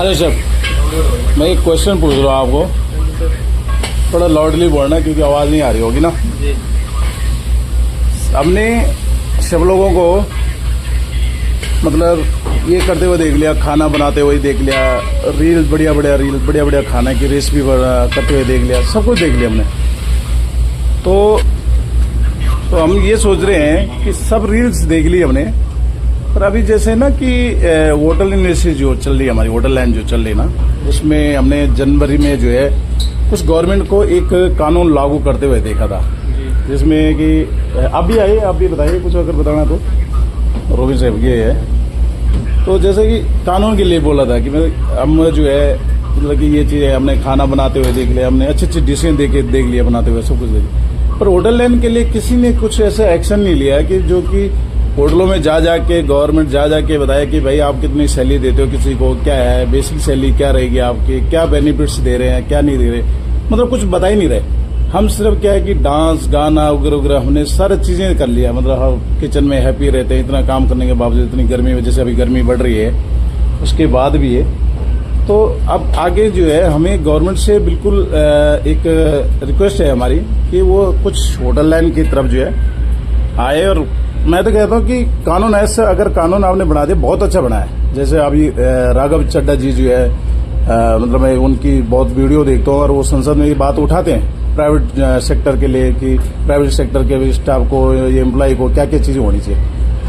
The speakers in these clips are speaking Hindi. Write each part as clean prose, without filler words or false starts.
अरे सर, मैं एक क्वेश्चन पूछ रहा हूँ आपको, थोड़ा लाउडली बोलना क्योंकि आवाज़ नहीं आ रही होगी ना। हमने सब लोगों को मतलब ये करते हुए देख लिया, खाना बनाते हुए देख लिया, रील बढ़िया बढ़िया खाने की रेसिपी करते हुए देख लिया, सब कुछ देख लिया हमने। तो हम ये सोच रहे हैं कि सब रील्स देख ली हमने, पर अभी जैसे ना कि होटल इंडस्ट्री जो चल रही है, हमारी होटल लाइन जो चल रही है ना, उसमें हमने जनवरी में जो है कुछ गवर्नमेंट को एक कानून लागू करते हुए देखा था, जिसमें कि आप भी आइए, आप भी बताइए कुछ अगर बताना तो। रोबिन साहब ये है, तो जैसे कि कानून के लिए बोला था कि हम जो है मतलब कि ये चीज़ है, हमने खाना बनाते हुए देख लिया, हमने अच्छी डिशें देख लिया बनाते हुए, सब कुछ देख लिया, पर होटल लाइन के लिए किसी ने कुछ ऐसा एक्शन नहीं लिया कि जो कि होटलों में जा के गवर्नमेंट जा के बताया कि भाई आप कितनी सैलरी देते हो किसी को, क्या है बेसिक सैलरी, क्या रहेगी आपकी, क्या बेनिफिट्स दे रहे हैं, क्या नहीं दे रहे, मतलब कुछ बता ही नहीं रहे। हम सिर्फ क्या है कि डांस गाना वगैरह हमने सारी चीजें कर लिया, मतलब हम किचन में हैप्पी रहते हैं, इतना काम करने के बावजूद, इतनी गर्मी में, जैसे अभी गर्मी बढ़ रही है उसके बाद भी है। तो अब आगे जो है हमें गवर्नमेंट से बिल्कुल एक रिक्वेस्ट है हमारी कि वो कुछ होटल लाइन की तरफ जो है आए। और मैं तो कहता हूँ कि कानून ऐसा, अगर कानून आपने बना दिया बहुत अच्छा बना है। जैसे अभी राघव चड्ढा जी जो है मतलब मैं उनकी बहुत वीडियो देखता हूँ और वो संसद में ये बात उठाते हैं प्राइवेट सेक्टर के लिए कि प्राइवेट सेक्टर के स्टाफ को, ये एम्प्लॉय को क्या क्या चीजें होनी चाहिए,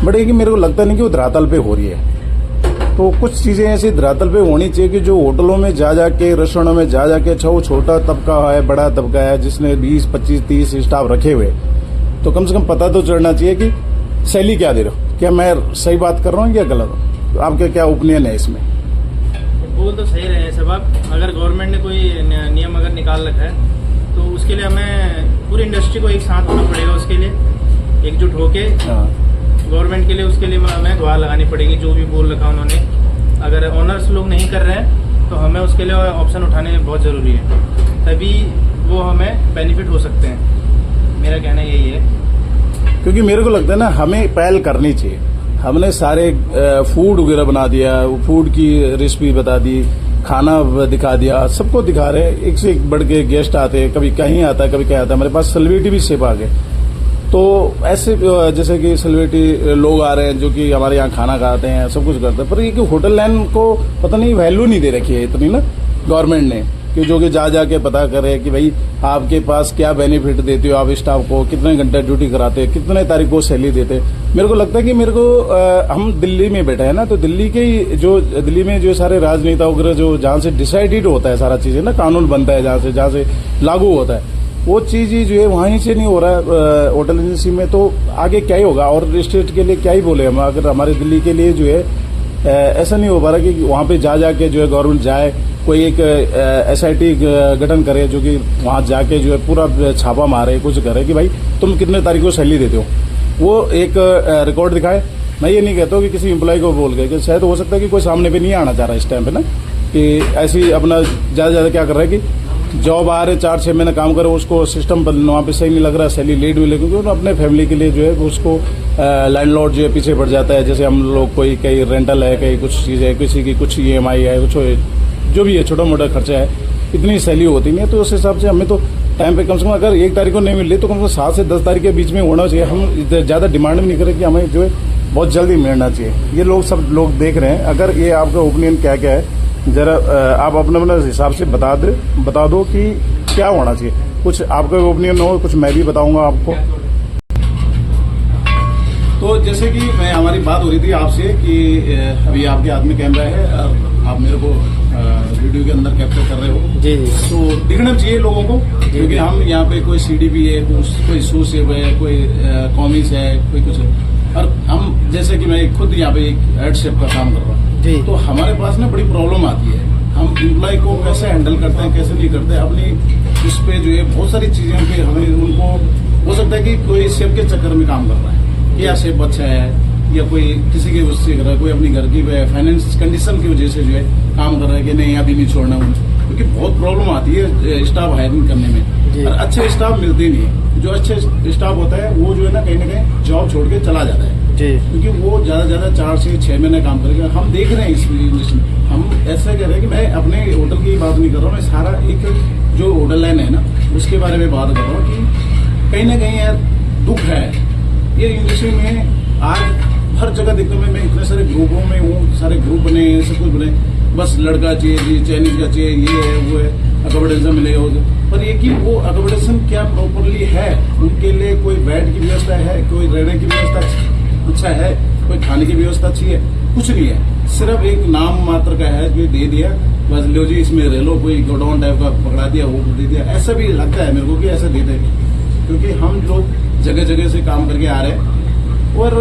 बट ये कि मेरे को लगता नहीं कि वो धरातल पे हो रही है। तो कुछ चीजें ऐसी धरातल पे होनी चाहिए कि जो होटलों में जा के, रेस्टोरेंटों में जा के, अच्छा वो छोटा तबका है, बड़ा तबका है जिसने 20, 25, 30 स्टाफ रखे हुए, तो कम से कम पता तो चलना चाहिए कि सैलरी क्या दे रहे हो, क्या मैं सही बात कर रहा हूँ या गलत हूँ। तो आपका क्या ओपिनियन है इसमें? बोल तो सही रहे सब आप, अगर गवर्नमेंट ने कोई नियम अगर निकाल रखा है तो उसके लिए हमें पूरी इंडस्ट्री को एक साथ होना पड़ेगा, उसके लिए एकजुट होके गवर्नमेंट के लिए, उसके लिए हमें गुहार लगानी पड़ेगी। जो भी बोल रखा उन्होंने, अगर ओनर्स लोग नहीं कर रहे हैं तो हमें उसके लिए ऑप्शन उठाने बहुत ज़रूरी है, तभी वो हमें बेनिफिट हो सकते हैं। मेरा कहना यही है, क्योंकि मेरे को लगता है ना हमें पहल करनी चाहिए। हमने सारे फूड वगैरह बना दिया, फूड की रेसिपी बता दी, खाना दिखा दिया, सबको दिखा रहे, एक से एक बढ़ के गेस्ट आते हैं, कभी कहीं आता है कभी कहीं आता है। हमारे पास सेलिब्रिटी भी सेफ आ गए, तो ऐसे जैसे कि सेलिब्रिटी लोग आ रहे हैं जो कि हमारे यहाँ खाना खाते हैं, सब कुछ करते हैं, पर ये कि होटल लाइन को पता नहीं वैल्यू नहीं दे रखी है इतनी ना गवर्नमेंट ने, कि जो कि जा के पता करे कि भाई आपके पास क्या बेनिफिट देते हो, आप स्टाफ को कितने घंटे ड्यूटी कराते हैं, कितने तारीख को सैलरी देते हैं। मेरे को लगता है कि हम दिल्ली में बैठे हैं ना, तो दिल्ली में जो सारे राजनेता वगैरह जो जहाँ से डिसाइडेड होता है सारा चीजें ना, कानून बनता है जहाँ से लागू होता है, वो चीज ही जो है वहीं से नहीं हो रहा है होटल एजेंसी में। तो आगे क्या ही होगा, और स्टेट के लिए क्या ही बोले हम, अगर हमारे दिल्ली के लिए जो है ऐसा नहीं हो पा रहा कि वहां पे जा के जो है गवर्नमेंट जाए, कोई एक SIT गठन करे जो कि वहां जाके जो है पूरा छापा मारे, कुछ करे कि भाई तुम कितने तारीख को सैलरी देते हो, वो एक रिकॉर्ड दिखाए। मैं ये नहीं कहता हूँ कि किसी एम्प्लॉय को बोल के, शायद हो सकता है कि कोई सामने पे नहीं आना चाह रहा इस टाइम पे ना, कि ऐसी अपना ज्यादा क्या कर रहा है कि जॉब आ रहे 4-6 महीने काम करे, उसको सिस्टम वहाँ पे सही नहीं लग रहा, सैलरी लेट भी लगे, क्योंकि अपने फैमिली के लिए जो है उसको लैंडलॉर्ड जो है पीछे पड़ जाता है। जैसे हम लोग कोई कहीं रेंटल है, कहीं कुछ चीज़ है, किसी की कुछ EMI है, कुछ जो भी है छोटा मोटा खर्चा है, इतनी सैलरी होती नहीं है। तो उस हिसाब से हमें तो टाइम पे कम से कम अगर 1 तारीख को नहीं मिल रही तो कम से कम 7 से 10 तारीख के बीच में होना चाहिए। हम ज़्यादा डिमांड भी नहीं करें कि हमें जो है बहुत जल्दी मिलना चाहिए। ये लोग सब लोग देख रहे हैं, अगर ये आपका ओपिनियन क्या क्या है जरा आप अपने हिसाब से बता दो कि क्या होना चाहिए। कुछ आपका ओपिनियन हो, कुछ मैं भी बताऊंगा आपको। तो जैसे कि हमारी बात हो रही थी आपसे कि अभी आपके हाथ में कैमरा है, आप मेरे को वीडियो के अंदर कैप्चर कर रहे हो जी। तो दिखना चाहिए लोगों को, क्योंकि हम यहाँ पे कोई CDP है, कोई सूसेब है, कोई कॉमिस है, कोई कुछ है, और हम जैसे कि मैं खुद यहाँ पे एक हेड शेफ का काम कर रहा हूँ, तो हमारे पास ना बड़ी प्रॉब्लम आती है। हम एम्प्लॉय को कैसे हैंडल करते हैं, कैसे नहीं करते, अपनी उस पे जो है बहुत सारी चीजें पे हमें उनको हो सकता है कि कोई शेफ के चक्कर में काम कर रहा है, या शेफ अच्छा है, या कोई किसी के उससे कर रहा है, कोई अपनी घर की फाइनेंस कंडीशन की वजह से जो है काम कर रहा है कि नहीं अभी नहीं छोड़ना उनको, क्योंकि बहुत प्रॉब्लम आती है स्टाफ हायरिंग करने में, और अच्छे स्टाफ मिलते नहीं है। जो अच्छे स्टाफ होता है वो जो है ना कहीं जॉब छोड़ के चला जाता है, क्योंकि वो ज्यादा 4 से 6 महीने काम करेगा। हम देख रहे हैं इस इंडस्ट्री में, हम ऐसा कह रहे हैं कि बात नहीं कर रहा हूँ, मैं सारा एक जो होटल लाइन है ना उसके बारे में बात कर रहा हूँ कि कहीं ना कहीं यार दुख है ये इंडस्ट्री में। आज हर जगह देखता हूँ मैं इतने सारे ग्रुपों में हूँ, सारे ग्रुप बने सब कुछ बने, बस लड़का चाहिए जी, चाइनीज का चाहिए, ये है वो है, अकोमोडेशन मिलेगा वो। पर ये कि वो अकोमोडेशन क्या प्रॉपरली है, उनके लिए कोई बेड की व्यवस्था है, कोई रहने की व्यवस्था अच्छा है, कोई खाने की व्यवस्था अच्छी है, कुछ नहीं है। सिर्फ एक नाम मात्र का है जो दे दिया, बस लो जी इसमें रह लो, कोई गोडाउन टाइप का पकड़ा दिया, वो दे दिया। ऐसा भी लगता है मेरे को कि ऐसा देते हैं, क्योंकि हम लोग जगह जगह से काम करके आ रहे हैं। और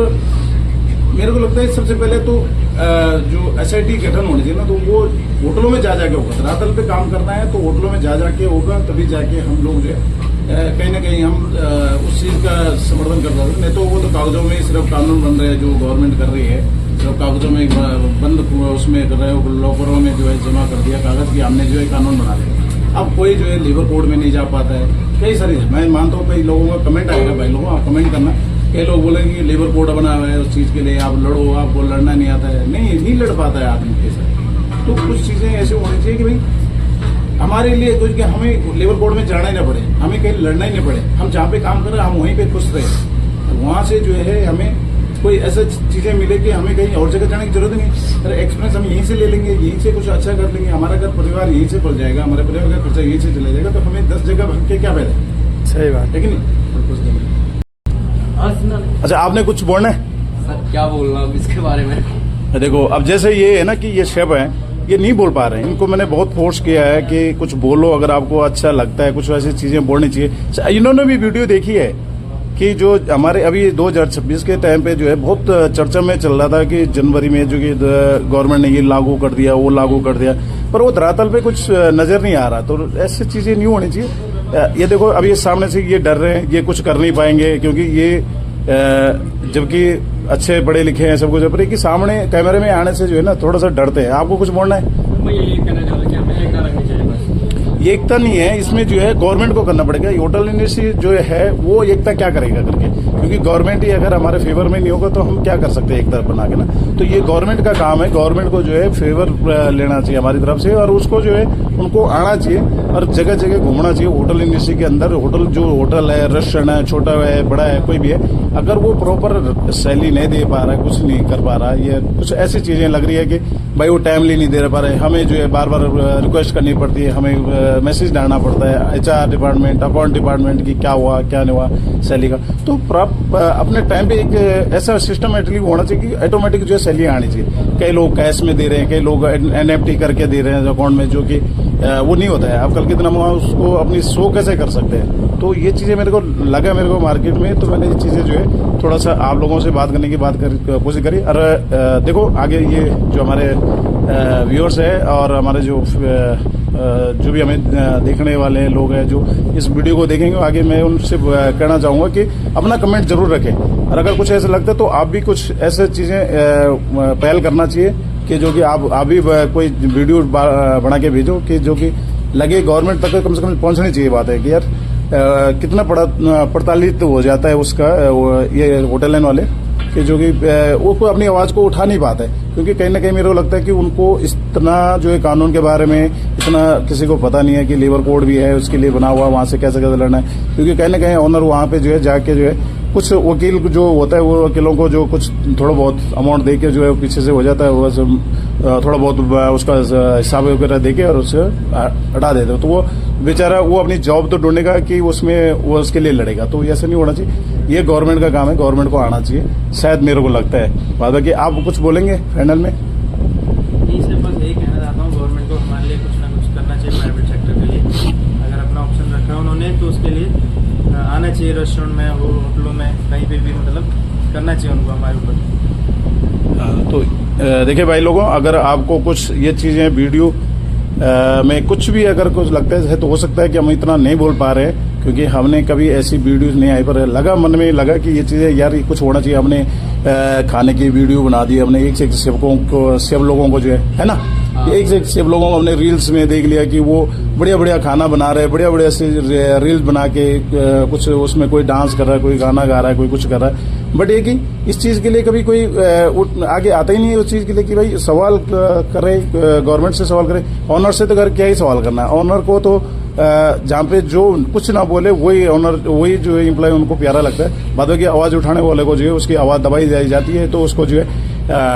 मेरे को लगता है सबसे पहले तो जो SIT गठन होनी चाहिए ना, तो वो होटलों में जा जाके होगा। धरातल पे काम करना है तो होटलों में जा जाके होगा, तभी जाके हम लोग जो है कहीं ना कहीं हम उस चीज का समर्थन कर सकते। नहीं तो वो तो कागजों में सिर्फ कानून बन रहे हैं जो गवर्नमेंट कर रही है, सिर्फ कागजों में बंद उसमें कर रहे हो, लॉकरों में जो है जमा कर दिया कागज की, हमने जो है कानून बना लिया। अब कोई जो है लेबर कोड में नहीं जा पाता है, कई सारी। मैं मानता हूँ कई लोगों का कमेंट आएगा, भाई लोगों आप कमेंट करना, कई लोग बोलेंगे कि लेबर कोड बना हुआ है उस चीज के लिए, आप लड़ो, आपको लड़ना नहीं आता है। नहीं लड़ पाता है आदमी के साथ। तो कुछ चीजें ऐसे होनी चाहिए कि भाई हमारे लिए कुछ कि हमें लेबर कोड में जाना ही ना पड़े, हमें कहीं लड़ना ही नहीं पड़े, हम जहाँ पे काम कर रहे हैं हम वहीं पे खुश रहे। वहां से जो है हमें कोई ऐसा चीजें मिले कि हमें कहीं और जगह जाने की जरूरत नहीं। अरे एक्सपीरियंस हम यहीं से ले लेंगे, यहीं से कुछ अच्छा कर लेंगे, हमारा घर परिवार यहीं से पल जाएगा, हमारे परिवार का खर्चा यहीं से चला जाएगा, तो हमें 10 जगह भटक के क्या फायदा। सही बात है कि नहीं? अच्छा आपने कुछ बोलना है? सर क्या बोलना अब इसके बारे में? देखो अब जैसे ये है ना कि ये शेफ है, ये नहीं बोल पा रहे हैं, इनको मैंने बहुत फोर्स किया है कि कुछ बोलो, अगर आपको अच्छा लगता है कुछ ऐसी चीजें बोलनी चाहिए। इन्होंने भी वीडियो देखी है कि जो हमारे अभी 2026 के टाइम पे जो है बहुत चर्चा में चल रहा था कि जनवरी में जो कि गवर्नमेंट ने ये लागू कर दिया, वो लागू कर दिया, पर वो धरातल पे कुछ नजर नहीं आ रहा। तो ऐसी चीजें नहीं होनी चाहिए। ये देखो अभी ये सामने से ये डर रहे हैं, ये कुछ कर नहीं पाएंगे क्योंकि ये जबकि अच्छे पढ़े लिखे हैं सब कुछ, पर कि सामने कैमरे में आने से जो है ना थोड़ा सा डरते हैं। आपको कुछ बोलना है? मैं यही कहना चाहता कि हमें एकता रखनी चाहिए बस। ये एकता नहीं है, इसमें जो है गवर्नमेंट को करना पड़ेगा। होटल इंडस्ट्री जो है वो एकता क्या करेगा करके, क्योंकि गवर्नमेंट ही अगर हमारे फेवर में नहीं होगा तो हम क्या कर सकते हैं एकता बना के ना। तो ये गवर्नमेंट का काम है, गवर्नमेंट को जो है फेवर लेना चाहिए हमारी तरफ से, और उसको जो है उनको आना चाहिए और जगह जगह घूमना चाहिए। होटल इंडस्ट्री के अंदर होटल जो होटल है, रेस्टोरेंट है, छोटा है बड़ा है कोई भी है, अगर वो प्रॉपर सैलरी नहीं दे पा रहा है, कुछ नहीं कर पा रहा है, ये कुछ ऐसी चीजें लग रही है कि भाई वो टाइमली नहीं दे पा रहे, हमें जो है बार बार रिक्वेस्ट करनी पड़ती है, हमें मैसेज डालना पड़ता है HR डिपार्टमेंट, अकाउंट डिपार्टमेंट की क्या हुआ क्या नहीं हुआ सैलरी का। तो अपने टाइम पे एक ऐसा सिस्टम एटलीस्ट होना चाहिए कि ऑटोमेटिक जो है सैलरी आनी चाहिए। कई लोग कैश में दे रहे हैं, कई लोग NFT करके दे रहे हैं अकाउंट में, जो कि वो नहीं होता है। आप कल के दिन हम उसको अपनी शो कैसे कर सकते हैं? तो ये चीजें मेरे को लगा मार्केट में, तो मैंने ये चीजें जो है थोड़ा सा आप लोगों से बात करने की कोशिश करी। और देखो आगे ये जो हमारे व्यूअर्स है और हमारे जो भी हमें देखने वाले लोग हैं जो इस वीडियो को देखेंगे, आगे मैं उनसे कहना चाहूंगा कि अपना कमेंट जरूर रखें, और अगर कुछ ऐसा लगता है तो आप भी कुछ ऐसे चीजें पहल करना चाहिए कि जो कि आप भी कोई वीडियो बना के भेजो कि जो कि लगे गवर्नमेंट तक कम से कम पहुंचनी चाहिए। बात है कि यार कितना पड़तालित हो जाता है उसका ये होटल लाइन वाले कि जो कि वो कोई अपनी आवाज को उठा नहीं पाता है, क्योंकि कहीं ना कहीं मेरे को लगता है कि उनको इतना जो है कानून के बारे में इतना किसी को पता नहीं है कि लेबर कोड भी है उसके लिए बना हुआ, वहां से कैसे कैसे लड़ना है। क्योंकि कहीं ना कहीं ऑनर वहां पे जो है जाके जो है कुछ वकील जो होता है वो वकीलों को जो कुछ थोड़ा बहुत अमाउंट देके जो है पीछे से हो जाता है, वो थोड़ा बहुत उसका हिसाब वगैरह देके और उससे हटा देते हैं। तो वो बेचारा वो अपनी जॉब तो ढूंढेगा कि उसमें वो उसके लिए लड़ेगा। तो ऐसा नहीं होना चाहिए, ये गवर्नमेंट का काम है, गवर्नमेंट को आना चाहिए, शायद मेरे को लगता है। बाकी आप कुछ बोलेंगे फाइनल में? जी सर, बस यही कहना चाहता हूँ, गवर्नमेंट को हमारे लिए कुछ ना कुछ करना चाहिए प्राइवेट सेक्टर के लिए। अगर अपना ऑप्शन रखा है उन्होंने तो उसके लिए आना चाहिए, रेस्टोरेंट में हो, होटलों में, कहीं पे भी, मतलब करना चाहिए उनको हमारे ऊपर। तो देखिए भाई लोगों, अगर आपको कुछ ये चीजें वीडियो में कुछ भी अगर कुछ लगता है तो हो सकता है कि हम इतना नहीं बोल पा रहे हैं क्योंकि हमने कभी ऐसी वीडियोस नहीं आई, पर लगा मन में लगा कि ये चीजें यार कुछ होना चाहिए। हमने खाने की वीडियो बना दी, हमने एक से एक सब लोगों को जो है ना, एक से एक सब लोगों को हमने रील्स में देख लिया कि वो बढ़िया बढ़िया खाना बना रहे हैं, बढ़िया बढ़िया से रील्स बना के कुछ उसमें कोई डांस कर रहा है, कोई गाना गा रहा है, कोई कुछ कर रहा है। बट ये कि इस चीज के लिए कभी कोई आगे आता ही नहीं है उस चीज के लिए कि भाई सवाल करे, गवर्नमेंट से सवाल करे। ऑनर से तो कर क्या ही सवाल करना है, ऑनर को तो जहाँ पे जो कुछ ना बोले वही ऑनर, वही जो है एम्प्लॉय उनको प्यारा लगता है। बाद में आवाज उठाने वाले को जो है उसकी आवाज दबाई जाती है, तो उसको जो है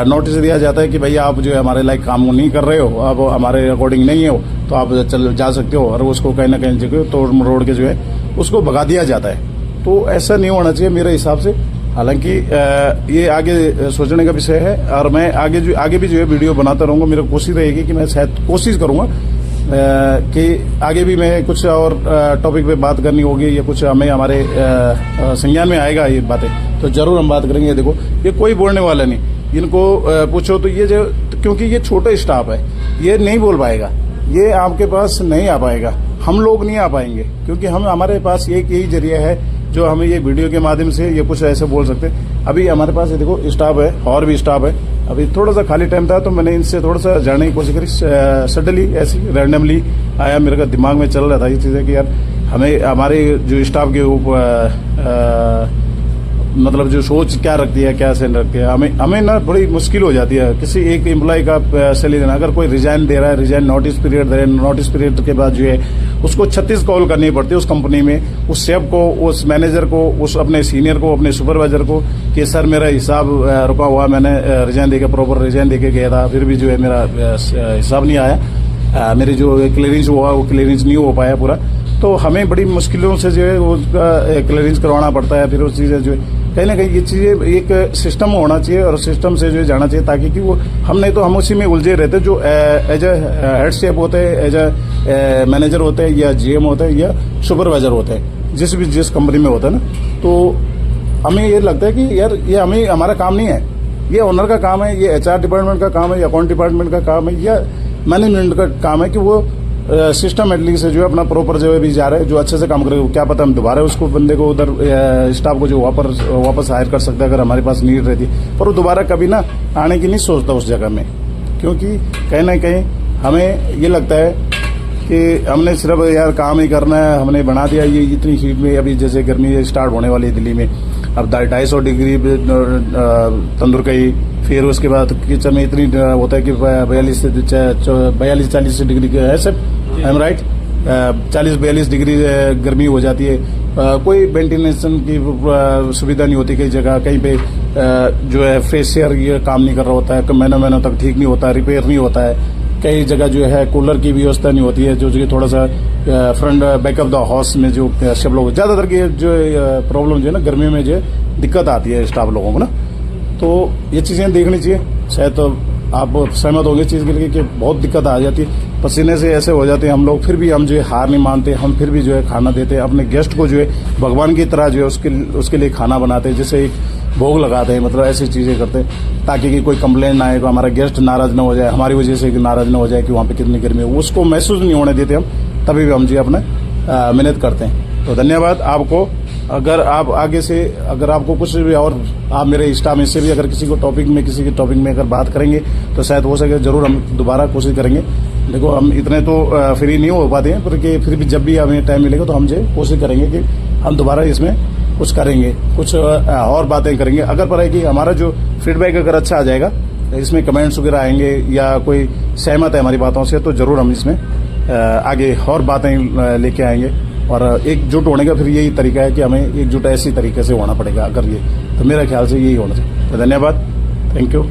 नोटिस दिया जाता है कि भैया आप जो है हमारे लायक काम नहीं कर रहे हो, आप हमारे अकॉर्डिंग नहीं हो, तो आप चल जा सकते हो। और उसको कहीं ना कहीं जगह तोड़ मरोड़ के जो है उसको भगा दिया जाता है। तो ऐसा नहीं होना चाहिए मेरे हिसाब से। हालांकि ये आगे सोचने का विषय है, और मैं आगे भी जो है वीडियो बनाता रहूंगा। मेरी कोशिश रहेगी कि मैं शायद कोशिश करूंगा कि आगे भी मैं कुछ और टॉपिक पे बात करनी होगी, या कुछ हमें हमारे संज्ञान में आएगा ये बातें, तो जरूर हम बात करेंगे। देखो ये कोई बोलने वाला नहीं, इनको पूछो तो ये जो, क्योंकि ये छोटा स्टाफ है, ये नहीं बोल पाएगा, ये आपके पास नहीं आ पाएगा, हम लोग नहीं आ पाएंगे, क्योंकि हमारे पास यही जरिया है जो हमें ये वीडियो के माध्यम से ये कुछ ऐसे बोल सकते हैं। अभी हमारे पास ये देखो स्टाफ है, और भी स्टाफ है। अभी थोड़ा सा खाली टाइम था तो मैंने इनसे थोड़ा सा जानने की कोशिश करी। सडनली ऐसी रैंडमली आया मेरे का दिमाग में चल रहा था ये चीज़ें कि यार हमें हमारे जो स्टाफ के ऊपर मतलब जो सोच क्या रखती है, क्या सेंड रखती है, हमें ना बड़ी मुश्किल हो जाती है किसी एक एम्प्लॉय का सैलरी देना। अगर कोई रिजाइन दे रहा है, रिजाइन नोटिस पीरियड दे रहा है, नोटिस पीरियड के बाद जो है उसको 36 कॉल करनी पड़ती है उस कंपनी में, उस सेफ को, उस मैनेजर को, उस अपने सीनियर को, अपने सुपरवाइजर को, कि सर मेरा हिसाब रुका हुआ, मैंने रिजाइन देके प्रॉपर रिजाइन देके गया था, फिर भी जो है मेरा हिसाब नहीं आया, मेरी जो क्लियरेंस हुआ वो क्लियरेंस नहीं हो पाया पूरा। तो हमें बड़ी मुश्किलों से जो है उसका क्लियरेंस करवाना पड़ता है। फिर उस चीज़ें जो है कहीं ना कहीं ये चीज़ें एक सिस्टम होना चाहिए, और सिस्टम से जो है जाना चाहिए, ताकि कि वो हम उसी में उलझे रहते, जो एज ए हेड शेफ होते हैं, एज ए मैनेजर होते हैं, या जीएम होते हैं, या सुपरवाइजर होते हैं, जिस कंपनी में होता है ना। तो हमें ये लगता है कि यार ये हमारा काम नहीं है, ये ओनर का काम है, ये एचआर डिपार्टमेंट का काम है, या अकाउंट डिपार्टमेंट का काम है, या मैनेजमेंट का काम है कि वो सिस्टमेटिकली से जो है अपना प्रॉपर जो है भी जा रहे हैं, जो अच्छे से काम करेगा। क्या पता हम दोबारा उसको बंदे को उधर स्टाफ को जो वापस हायर कर सकते हैं अगर हमारे पास नीड रहती, पर वो दोबारा कभी ना आने की नहीं सोचता उस जगह में, क्योंकि कहीं ना कहीं हमें ये लगता है कि हमने सिर्फ यार काम ही करना है, हमने बना दिया ये इतनी हीट में। अभी जैसे गर्मी स्टार्ट होने वाली है दिल्ली में, अब 250 डिग्री तंदूर का ही, फिर उसके बाद किचन में इतनी होता है कि 42-40 डिग्री है सब, आई एम राइट, 40-42 डिग्री गर्मी हो जाती है। कोई वेंटिलेशन की सुविधा नहीं होती कई जगह, कहीं पे जो है फ्रेश एयर ये काम नहीं कर रहा होता है, महीनों तक ठीक नहीं होता, रिपेयर नहीं होता है। कई जगह जो है कूलर की व्यवस्था नहीं होती है, जो थोड़ा सा front back of the house में जो सब लोग ज्यादातर की जो प्रॉब्लम जो है ना गर्मी में जो है दिक्कत आती है स्टाफ लोगों को ना। तो ये चीजें देखनी चाहिए। शायद तो आप सहमत होंगे इस चीज के लिए कि बहुत दिक्कत आ जाती है, पसीने से ऐसे हो जाते हैं हम लोग, फिर भी हम जो है हार नहीं मानते, हम फिर भी जो है खाना देते हैं अपने गेस्ट को, जो है भगवान की तरह जो है उसके लिए खाना बनाते हैं, जैसे एक भोग लगाते हैं, मतलब ऐसी चीजें करते हैं ताकि कि कोई कंप्लेंट ना आए, तो हमारा गेस्ट नाराज ना हो जाए, हमारी वजह से नाराज ना हो जाए कि वहाँ पे कितनी गर्मी है, उसको महसूस नहीं होने देते हम, तभी भी हम जो अपना मेहनत करते हैं। तो धन्यवाद आपको। अगर आप आगे से अगर आपको कुछ भी और आप मेरे स्टाफ में से भी अगर किसी के टॉपिक में अगर बात करेंगे तो शायद हो सके जरूर हम दोबारा कोशिश करेंगे। देखो हम इतने तो फ्री नहीं हो पाते हैं, पर फिर भी जब भी हमें टाइम मिलेगा तो हम जो कोशिश करेंगे कि हम दोबारा इसमें कुछ करेंगे, कुछ और बातें करेंगे। अगर पर है कि हमारा जो फीडबैक अगर अच्छा आ जाएगा, इसमें कमेंट्स वगैरह आएंगे या कोई सहमत है हमारी बातों से, तो जरूर हम इसमें आगे और बातें लेके आएंगे। और एकजुट होने का फिर यही तरीका है कि हमें एकजुट ऐसी तरीके से होना पड़ेगा अगर ये, तो मेरे ख्याल से यही होना चाहिए। तो धन्यवाद, थैंक यू।